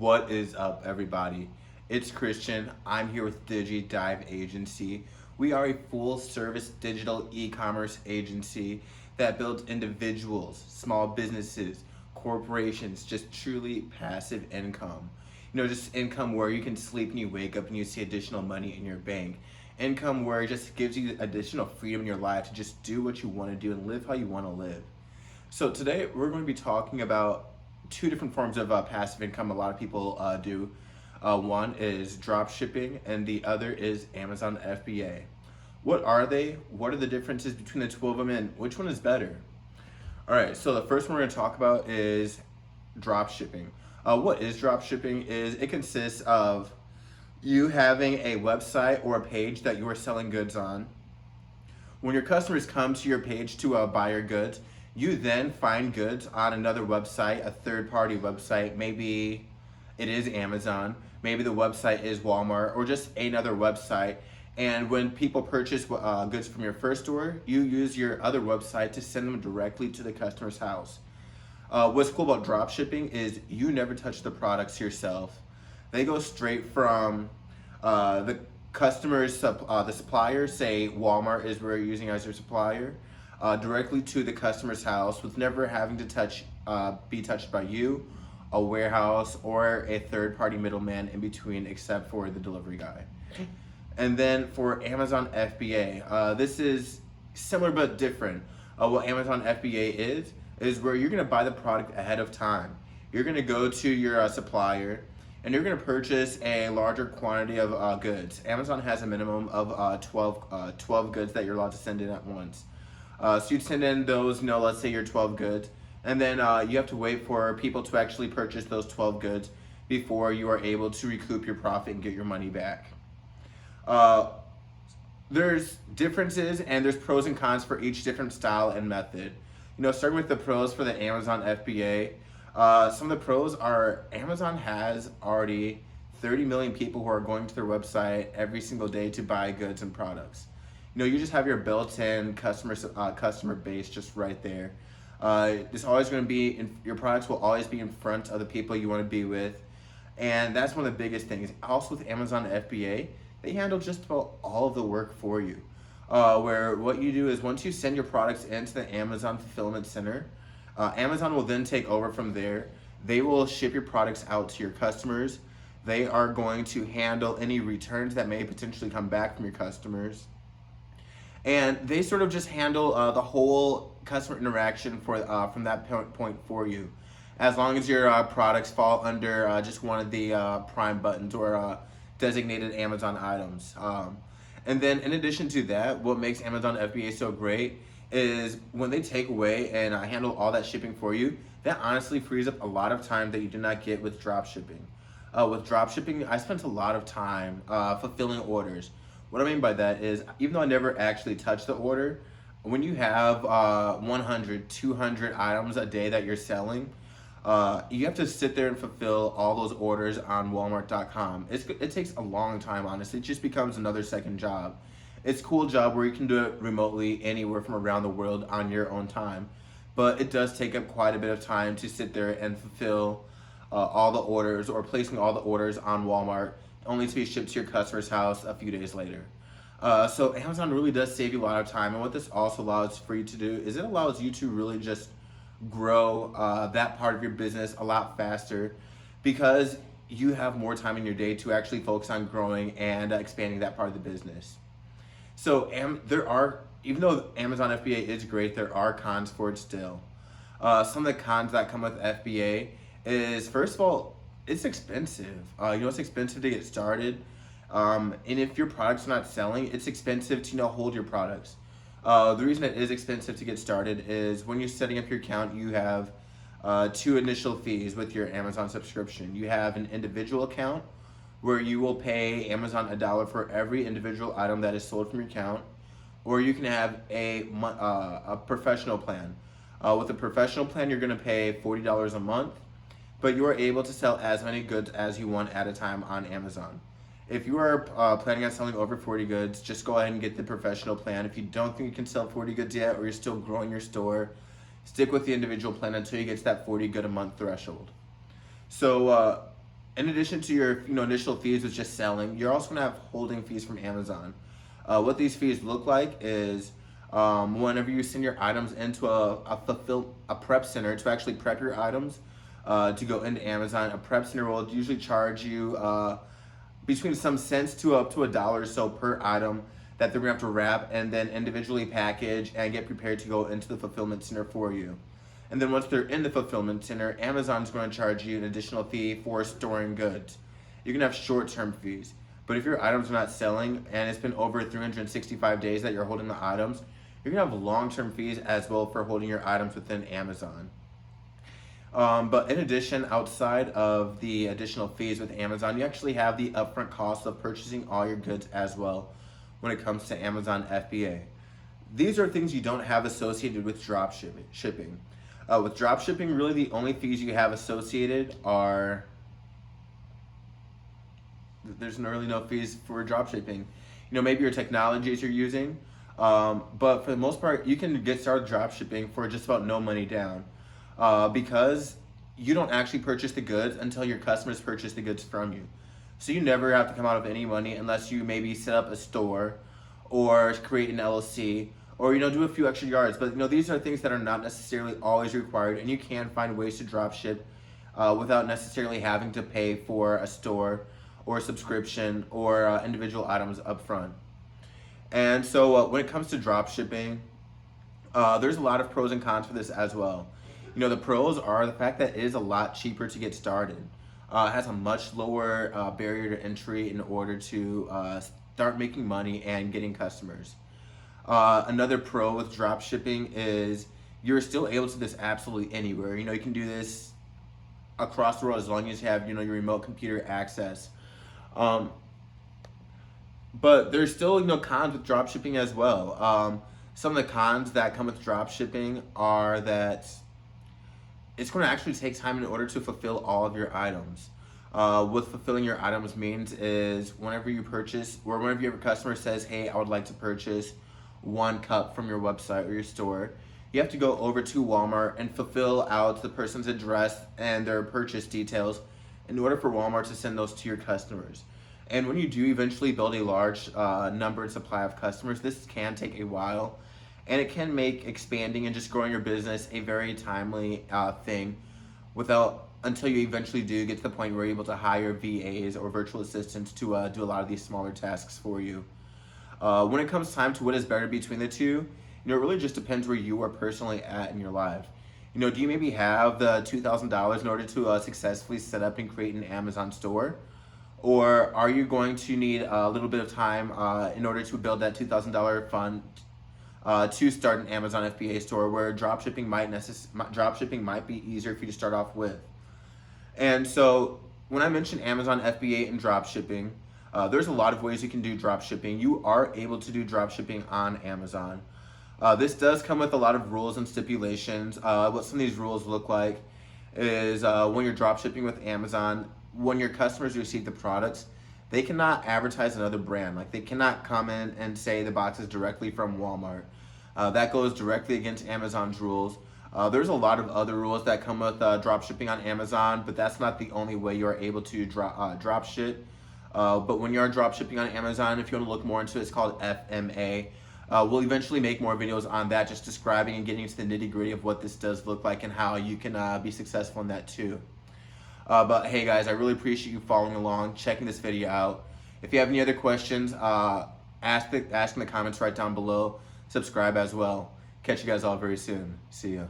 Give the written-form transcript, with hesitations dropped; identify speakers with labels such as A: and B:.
A: What is up, everybody? It's Christian. I'm here with Diji Dive Agency. We are a full-service digital e-commerce agency that builds individuals, small businesses, corporations, just truly passive income. Just income where you can sleep and you wake up and you see additional money in your bank. Income where it just gives you additional freedom in your life to just do what you want to do and live how you want to live. So today we're going to be talking about two different forms of passive income a lot of people do. One is drop shipping and the other is Amazon FBA. What are they? What are the differences between the two of them and which one is better? All right, so the first one we're going to talk about is drop shipping. What is drop shipping? It consists of you having a website or a page that you are selling goods on. When your customers come to your page to buy your goods, you then find goods on another website, a third-party website. Maybe it is Amazon, maybe the website is Walmart, or just another website. And when people purchase goods from your first store, you use your other website to send them directly to the customer's house. What's cool about drop shipping is you never touch the products yourself. They go straight from the customer's, the supplier, say Walmart is where you're using as your supplier, directly to the customer's house with never having to be touched by you, a warehouse, or a third-party middleman in between except for the delivery guy. And then for Amazon FBA, this is similar but different. What Amazon FBA is where you're going to buy the product ahead of time. You're going to go to your supplier and you're going to purchase a larger quantity of goods. Amazon has a minimum of 12 goods that you're allowed to send in at once. So you'd send in those, let's say your 12 goods, and then you have to wait for people to actually purchase those 12 goods before you are able to recoup your profit and get your money back. There's differences and there's pros and cons for each different style and method. Starting with the pros for the Amazon FBA, some of the pros are Amazon has already 30 million people who are going to their website every single day to buy goods and products. You just have your built-in customer base just right there. It's always going to be, your products will always be in front of the people you want to be with. And that's one of the biggest things. Also with Amazon FBA, they handle just about all of the work for you. Where what you do is once you send your products into the Amazon Fulfillment Center, Amazon will then take over from there. They will ship your products out to your customers. They are going to handle any returns that may potentially come back from your customers. And they sort of just handle the whole customer interaction from that point for you. As long as your products fall under just one of the Prime buttons or designated Amazon items. And then in addition to that, what makes Amazon FBA so great is when they take away and handle all that shipping for you, that honestly frees up a lot of time that you do not get with drop shipping. With drop shipping, I spent a lot of time fulfilling orders. What I mean by that is, even though I never actually touched the order, when you have 100, 200 items a day that you're selling, you have to sit there and fulfill all those orders on Walmart.com. It takes a long time, honestly. It just becomes another second job. It's a cool job where you can do it remotely anywhere from around the world on your own time. But it does take up quite a bit of time to sit there and fulfill all the orders or placing all the orders on Walmart, only to be shipped to your customer's house a few days later. So Amazon really does save you a lot of time. And what this also allows for you to do is it allows you to really just grow that part of your business a lot faster because you have more time in your day to actually focus on growing and expanding that part of the business. So even though Amazon FBA is great, there are cons for it still. Some of the cons that come with FBA is, first of all, it's expensive. It's expensive to get started. And if your product's not selling, it's expensive to hold your products. The reason it is expensive to get started is when you're setting up your account, you have two initial fees with your Amazon subscription. You have an individual account where you will pay Amazon $1 for every individual item that is sold from your account, or you can have a professional plan. With a professional plan, you're going to pay $40 a month, but you are able to sell as many goods as you want at a time on Amazon. If you are planning on selling over 40 goods, just go ahead and get the professional plan. If you don't think you can sell 40 goods yet, or you're still growing your store, stick with the individual plan until you get to that 40 good a month threshold. So In addition to your initial fees with just selling, you're also gonna have holding fees from Amazon. What these fees look like is whenever you send your items into a prep center to actually prep your items to go into Amazon, a prep center will usually charge you between some cents to up to $1 or so per item that they're gonna have to wrap and then individually package and get prepared to go into the fulfillment center for you. And then once they're in the fulfillment center, Amazon's going to charge you an additional fee for storing goods. You can have short-term fees, but if your items are not selling and it's been over 365 days that you're holding the items, you're going to have long-term fees as well for holding your items within Amazon. But in addition, outside of the additional fees with Amazon, you actually have the upfront cost of purchasing all your goods as well when it comes to Amazon FBA. These are things you don't have associated with drop shipping. With drop shipping, really the only fees you have associated are, there's really no fees for drop shipping. Maybe your technologies you're using, but for the most part, you can get started drop shipping for just about no money down because you don't actually purchase the goods until your customers purchase the goods from you. So you never have to come out of any money unless you maybe set up a store or create an LLC or do a few extra yards. But these are things that are not necessarily always required, and you can find ways to drop ship without necessarily having to pay for a store or a subscription or individual items up front. And so when it comes to drop shipping, there's a lot of pros and cons for this as well. The pros are the fact that it is a lot cheaper to get started. It has a much lower barrier to entry in order to start making money and getting customers. Another pro with drop shipping is you're still able to do this absolutely anywhere. You can do this across the world as long as you have your remote computer access. But there's still cons with drop shipping as well. Some of the cons that come with drop shipping are that it's going to actually take time in order to fulfill all of your items. What fulfilling your items means is whenever you purchase or whenever you have a customer says, hey, I would like to purchase 1 cup from your website or your store, you have to go over to Walmart and fulfill out the person's address and their purchase details in order for Walmart to send those to your customers. And when you do eventually build a large number and supply of customers, this can take a while, and it can make expanding and just growing your business a very timely thing until you eventually do get to the point where you're able to hire VAs or virtual assistants to do a lot of these smaller tasks for you. When it comes time to what is better between the two, it really just depends where you are personally at in your life. Do you maybe have the $2,000 in order to successfully set up and create an Amazon store? Or are you going to need a little bit of time in order to build that $2,000 fund to start an Amazon FBA store where dropshipping might be easier for you to start off with? And so when I mentioned Amazon FBA and dropshipping, there's a lot of ways you can do dropshipping. You are able to do dropshipping on Amazon. This does come with a lot of rules and stipulations. What some of these rules look like is when you're dropshipping with Amazon, when your customers receive the products, they cannot advertise another brand. Like they cannot come in and say the box is directly from Walmart. That goes directly against Amazon's rules. There's a lot of other rules that come with dropshipping on Amazon, but that's not the only way you are able to drop ship. But when you are dropshipping on Amazon, if you want to look more into it, it's called FBA. We'll eventually make more videos on that, just describing and getting into the nitty-gritty of what this does look like and how you can be successful in that too. But hey guys, I really appreciate you following along, checking this video out. If you have any other questions, ask in the comments right down below. Subscribe as well. Catch you guys all very soon. See ya.